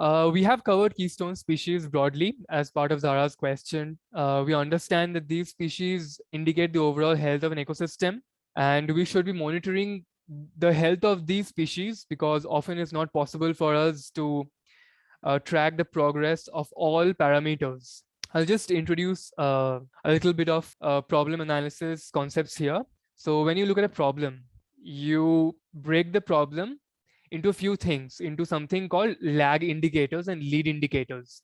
We have covered keystone species broadly as part of Zara's question. We understand that these species indicate the overall health of an ecosystem, and we should be monitoring the health of these species because often it's not possible for us to track the progress of all parameters. I'll just introduce a little bit of problem analysis concepts here. So when you look at a problem, you break the problem into a few things, into something called lag indicators and lead indicators.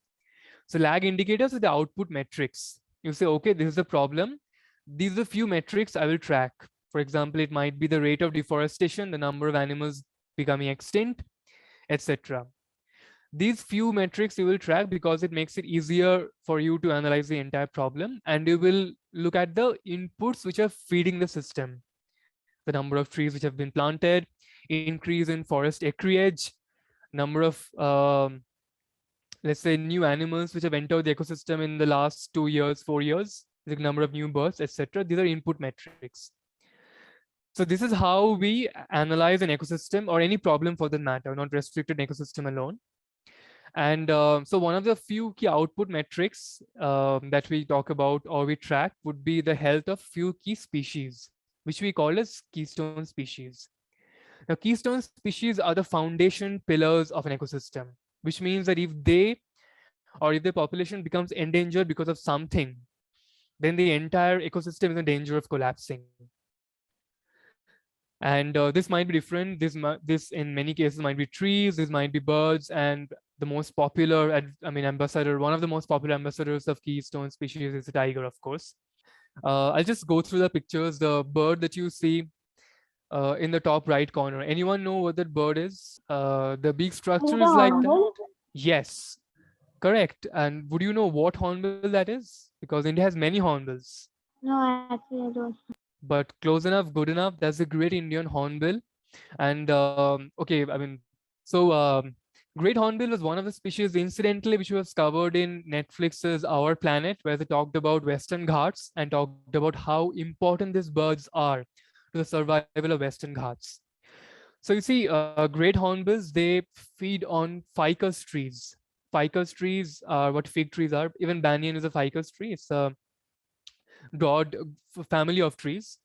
So lag indicators are the output metrics. You say, okay, this is the problem. These are the few metrics I will track. For example, it might be the rate of deforestation, the number of animals becoming extinct, etc. These few metrics you will track because it makes it easier for you to analyze the entire problem, and you will look at the inputs which are feeding the system. The number of trees which have been planted, increase in forest acreage, number of let's say new animals which have entered the ecosystem in the last 2 years, 4 years, the number of new birds, etc. These are input metrics. So this is how we analyze an ecosystem or any problem for that matter, not restricted ecosystem alone. And so one of the few key output metrics that we talk about or we track would be the health of few key species, which we call as keystone species. Now, keystone species are the foundation pillars of an ecosystem, which means that if they or if the population becomes endangered because of something, then the entire ecosystem is in danger of collapsing. And this might be different. This in many cases might be trees. This might be birds, and the most popular, ambassador. One of the most popular ambassadors of keystone species is the tiger, of course. I'll just go through the pictures. The bird that you see in the top right corner. Anyone know what that bird is? The beak Is structure it a is like that. hornbill? Yes, correct. And would you know what hornbill that is? Because India has many hornbills. No, actually, I don't. But close enough, good enough. That's a great Indian hornbill. And okay, great hornbill was one of the species, incidentally, which was covered in Netflix's Our Planet, where they talked about Western Ghats and talked about how important these birds are to the survival of Western Ghats. So you see, great hornbills, they feed on ficus trees. Ficus trees are what fig trees are. Even banyan is a ficus tree. It's a broad family of trees.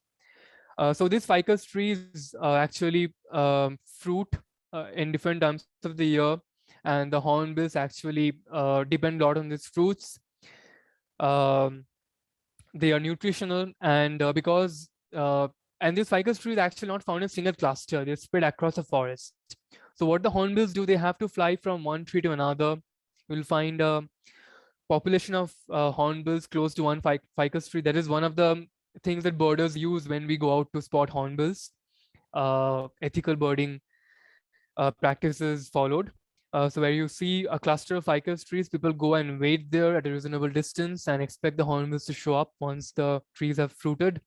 So these ficus trees actually fruit in different times of the year, and the hornbills actually depend a lot on these fruits. Um, they are nutritional, and because and these ficus trees actually not found in a single cluster; they're spread across the forest. So what the hornbills do, they have to fly from one tree to another. You'll find a population of hornbills close to one ficus tree. That is one of the things that birders use when we go out to spot hornbills. Ethical birding practices followed. So where you see a cluster of ficus trees, people go and wait there at a reasonable distance and expect the hornbills to show up once the trees have fruited.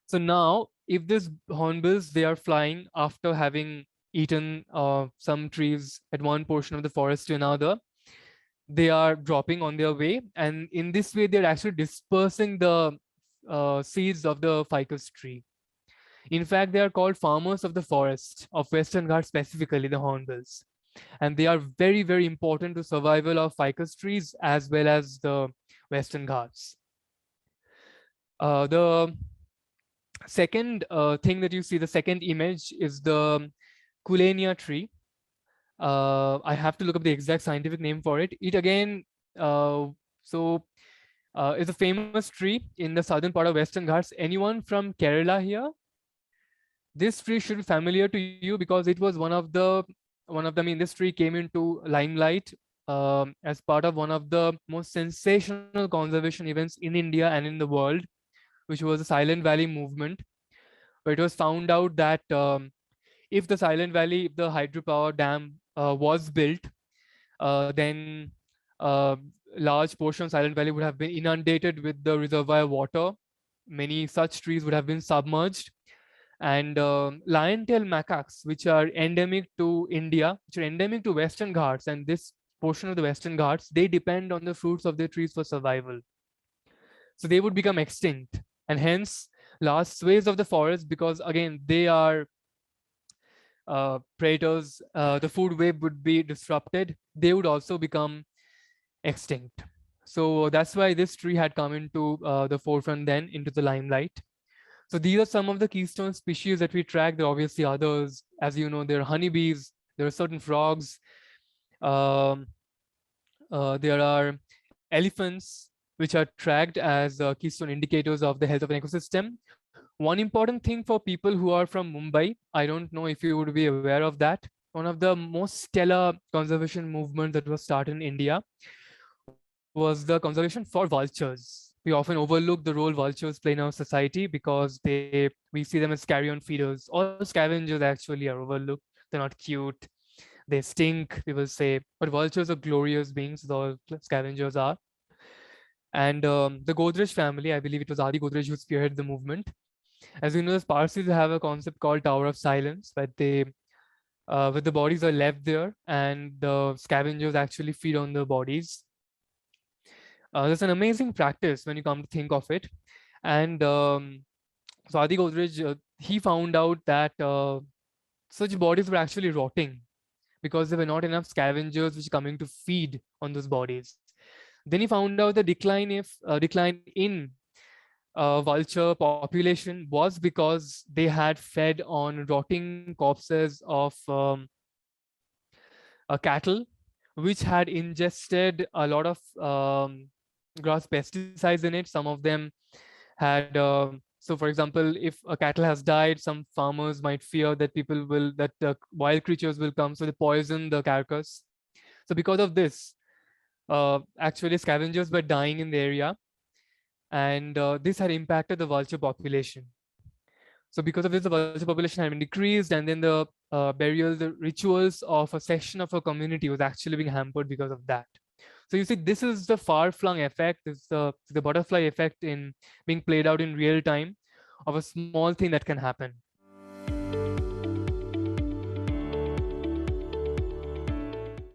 So now, if these hornbills, they are flying after having eaten some trees at one portion of the forest to another, they are dropping on their way, and in this way they're actually dispersing the seeds of the ficus tree. In fact, they are called farmers of the forest of Western Ghats, specifically the hornbills, and they are very, very important to survival of ficus trees as well as the Western Ghats. The second thing that you see, the second image, is the Colonia tree. I have to look up the exact scientific name for it. It again, uh, so is a famous tree in the southern part of Western Ghats. Anyone from Kerala here? This tree should be familiar to you because it was one of the. I mean, this tree came into limelight as part of one of the most sensational conservation events in India and in the world, which was the Silent Valley movement, where it was found out that if the Silent Valley, if the hydropower dam was built, then large portion of Silent Valley would have been inundated with the reservoir water. Many such trees would have been submerged. And lion-tail macaques, which are endemic to India, which are endemic to Western Ghats, and this portion of the Western Ghats, they depend on the fruits of their trees for survival. So they would become extinct, and hence large swathes of the forest, because again they are predators, the food web would be disrupted. They would also become extinct. So that's why this tree had come into the forefront then, into the limelight. So these are some of the keystone species that we track. There are obviously others. As you know, there are honeybees, there are certain frogs, um, there are elephants, which are tracked as keystone indicators of the health of an ecosystem. One important thing for people who are from Mumbai, I don't know if you would be aware of that. One of the most stellar conservation movements that was started in India was the conservation for vultures. We often overlook the role vultures play in our society because we see them as carrion feeders. All scavengers actually are overlooked. They're not cute. They stink, people say. But vultures are glorious beings, all scavengers are. And the Godrej family, I believe it was Adi Godrej who spearheaded the movement. As you know, the Parsis have a concept called Tower of Silence, where the bodies are left there and the scavengers actually feed on the bodies. That's an amazing practice when you come to think of it. And so Adi Godrej, he found out that such bodies were actually rotting because there were not enough scavengers which are coming to feed on those bodies. Then he found out the decline in vulture population was because they had fed on rotting corpses of cattle, which had ingested a lot of grass pesticides in it. Some of them had, so for example, if a cattle has died, some farmers might fear that wild creatures will come, so they poison the carcass. So because of this, actually scavengers were dying in the area, and this had impacted the vulture population. So because of this, the vulture population had been decreased, and then the rituals of a section of a community was actually being hampered because of that. So you see, this is the far-flung effect. This is the butterfly effect in being played out in real time of a small thing that can happen.